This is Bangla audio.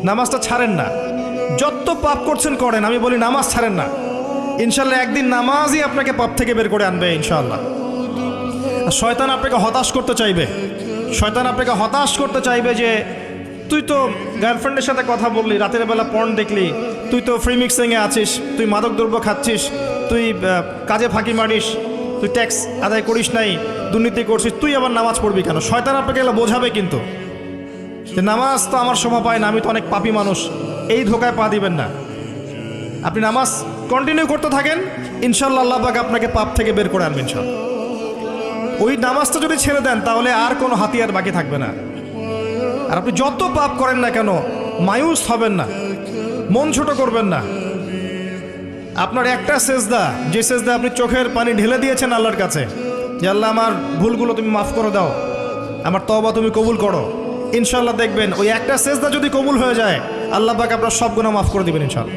নামাজটা ছাড়েন না, যত পাপ করছেন করেন, আমি বলি নামাজ ছাড়েন না। ইনশাল্লাহ একদিন নামাজই আপনাকে পাপ থেকে বের করে আনবে ইনশাআল্লাহ। শয়তান আপনাকে হতাশ করতে চাইবে, শয়তান আপনাকে হতাশ করতে চাইবে যে তুই তো গার্লফ্রেন্ডের সাথে কথা বললি, রাতের বেলা পর্ন দেখলি, তুই তো ফ্রি মিক্সিংয়ে আছিস, তুই মাদকদ্রব্য খাচ্ছিস, তুই কাজে ফাঁকি মারিস, তুই ট্যাক্স আদায় করিস নাই, দুর্নীতি করছিস, তুই আবার নামাজ পড়বি কেন? শয়তান আপনাকে এগুলো বোঝাবে কিন্তু যে নামাজ তো আমার সময় পায় না, আমি তো অনেক পাপী মানুষ। এই ধোকায় পা দিবেন না। আপনি নামাজ কন্টিনিউ করতে থাকেন, ইনশাল্লাহ আল্লাহ পাক আপনাকে পাপ থেকে বের করে আনবেন ইনশাল্লাহ। ওই নামাজটা যদি ছেড়ে দেন তাহলে আর কোনো হাতিয়ার বাকি থাকবে না। আর আপনি যত পাপ করেন না কেন মায়ুস হবেন না, মন ছোট করবেন না। আপনার একটা সেজদা, যে সেজদা আপনি চোখের পানি ঢেলে দিয়েছেন আল্লাহর কাছে, যে আল্লাহ আমার ভুলগুলো তুমি মাফ করে দাও, আমার তওবা তুমি কবুল করো, ইনশাল্লাহ দেখবেন ওই একটা সেজদা যদি কবুল হয়ে যায় আল্লাহ পাক আপনার সব গুনাহ মাফ করে দিবেন ইনশাল্লাহ।